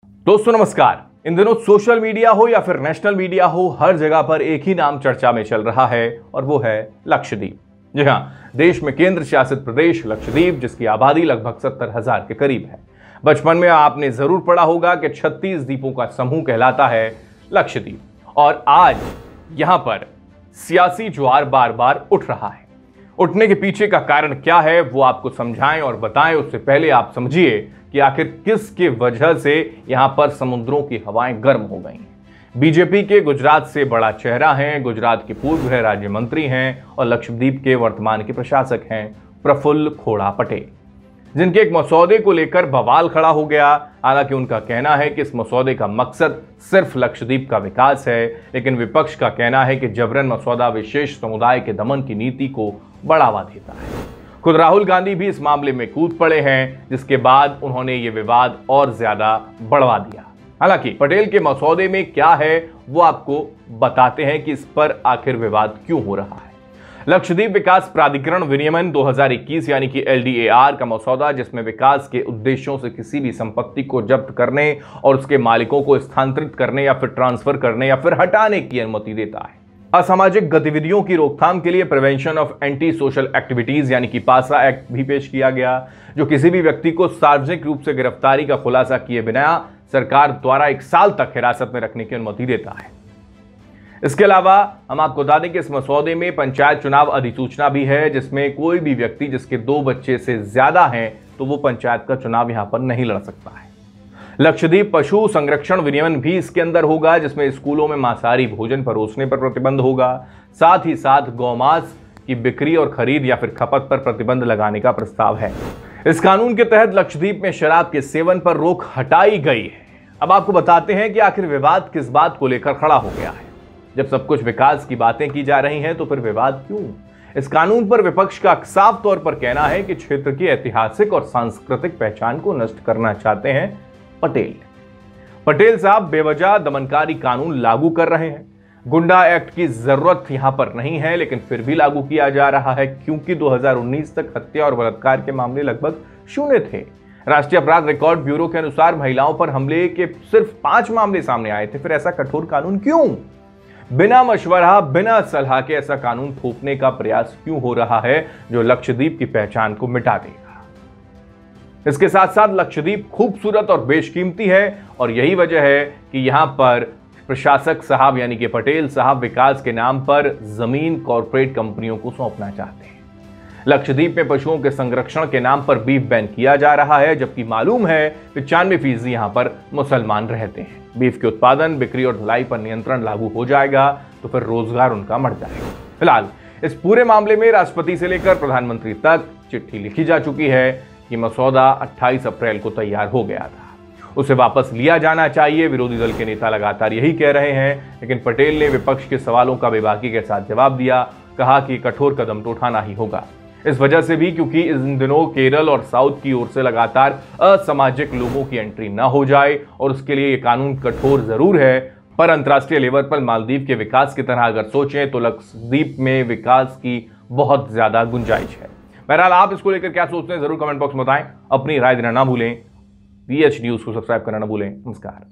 दोस्तों नमस्कार। इन दिनों सोशल मीडिया हो या फिर नेशनल मीडिया हो, हर जगह पर एक ही नाम चर्चा में चल रहा है और वो है लक्षद्वीप। जी हां, देश में केंद्र शासित प्रदेश लक्षद्वीप, जिसकी आबादी लगभग 70,000 के करीब है। बचपन में आपने जरूर पढ़ा होगा कि 36 द्वीपों का समूह कहलाता है लक्षद्वीप। और आज यहां पर सियासी ज्वार बार बार उठ रहा है। उठने के पीछे का कारण क्या है वो आपको समझाएं और बताएं, उससे पहले आप समझिए कि आखिर किसकी वजह से यहां पर समुद्रों की हवाएं गर्म हो गई हैं। बीजेपी के गुजरात से बड़ा चेहरा हैं, गुजरात के पूर्व गृह राज्य मंत्री हैं और लक्षद्वीप के वर्तमान के प्रशासक हैं प्रफुल्ल खोड़ा पटेल, जिनके एक मसौदे को लेकर बवाल खड़ा हो गया। हालांकि उनका कहना है कि इस मसौदे का मकसद सिर्फ लक्षद्वीप का विकास है, लेकिन विपक्ष का कहना है कि जबरन मसौदा विशेष समुदाय के दमन की नीति को बढ़ावा देता है। खुद राहुल गांधी भी इस मामले में कूद पड़े हैं, जिसके बाद उन्होंने ये विवाद और ज्यादा बढ़वा दिया। हालांकि पटेल के मसौदे में क्या है वो आपको बताते हैं कि इस पर आखिर विवाद क्यों हो रहा है। लक्षद्वीप विकास प्राधिकरण विनियमन 2021 यानी कि LDAR का मसौदा, जिसमें विकास के उद्देश्यों से किसी भी संपत्ति को जब्त करने और उसके मालिकों को स्थानांतरित करने या फिर ट्रांसफर करने या फिर हटाने की अनुमति देता है। असामाजिक गतिविधियों की रोकथाम के लिए prevention of anti social activities यानी कि पासा एक्ट भी पेश किया गया, जो किसी भी व्यक्ति को सार्वजनिक रूप से गिरफ्तारी का खुलासा किए बिना सरकार द्वारा 1 साल तक हिरासत में रखने की अनुमति देता है। इसके अलावा हम आपको बता दें कि इस मसौदे में पंचायत चुनाव अधिसूचना भी है, जिसमें कोई भी व्यक्ति जिसके 2 बच्चे से ज्यादा हैं तो वो पंचायत का चुनाव यहां पर नहीं लड़ सकता है। लक्षद्वीप पशु संरक्षण विनियमन भी इसके अंदर होगा, जिसमें स्कूलों में मांसाहारी भोजन परोसने पर प्रतिबंध होगा। साथ ही साथ गौमांस की बिक्री और खरीद या फिर खपत पर प्रतिबंध लगाने का प्रस्ताव है। इस कानून के तहत लक्षद्वीप में शराब के सेवन पर रोक हटाई गई है। अब आपको बताते हैं कि आखिर विवाद किस बात को लेकर खड़ा हो गया है। जब सब कुछ विकास की बातें की जा रही हैं तो फिर विवाद क्यों? इस कानून पर विपक्ष का साफ तौर पर कहना है कि क्षेत्र की ऐतिहासिक और सांस्कृतिक पहचान को नष्ट करना चाहते हैं पटेल साहब बेवजह दमनकारी कानून लागू कर रहे हैं। गुंडा एक्ट की जरूरत यहां पर नहीं है, लेकिन फिर भी लागू किया जा रहा है, क्योंकि 2019 तक हत्या और बलात्कार के मामले लगभग 0 थे। राष्ट्रीय अपराध रिकॉर्ड ब्यूरो के अनुसार महिलाओं पर हमले के सिर्फ 5 मामले सामने आए थे। फिर ऐसा कठोर कानून क्यों? बिना मशवरा, बिना सलाह के ऐसा कानून थोपने का प्रयास क्यों हो रहा है, जो लक्षद्वीप की पहचान को मिटा देगा? इसके साथ साथ लक्षद्वीप खूबसूरत और बेशकीमती है और यही वजह है कि यहां पर प्रशासक साहब यानी कि पटेल साहब विकास के नाम पर जमीन कॉर्पोरेट कंपनियों को सौंपना चाहते हैं। लक्षद्वीप में पशुओं के संरक्षण के नाम पर बीफ बैन किया जा रहा है, जबकि मालूम है 95% यहां पर मुसलमान रहते हैं। बीफ के उत्पादन, बिक्री और ढुलाई पर नियंत्रण लागू हो जाएगा तो फिर रोजगार उनका मर जाएगा। फिलहाल इस पूरे मामले में राष्ट्रपति से लेकर प्रधानमंत्री तक चिट्ठी लिखी जा चुकी है। ये मसौदा 28 अप्रैल को तैयार हो गया था, उसे वापस लिया जाना चाहिए। विरोधी दल के नेता लगातार यही कह रहे हैं, लेकिन पटेल ने विपक्ष के सवालों का बेबाकी के साथ जवाब दिया। कहा कि कठोर कदम तो उठाना ही होगा। इस वजह से भी क्योंकि इन दिनों केरल और साउथ की ओर से लगातार असामाजिक लोगों की एंट्री ना हो जाए, और उसके लिए ये कानून कठोर जरूर है, पर अंतर्राष्ट्रीय लेवल पर मालदीव के विकास की तरह अगर सोचें तो लक्षद्वीप में विकास की बहुत ज्यादा गुंजाइश है। बहरहाल आप इसको लेकर क्या सोचते हैं जरूर कमेंट बॉक्स में बताएं। अपनी राय देना ना भूलें। BH न्यूज को सब्सक्राइब करना ना भूलें। नमस्कार।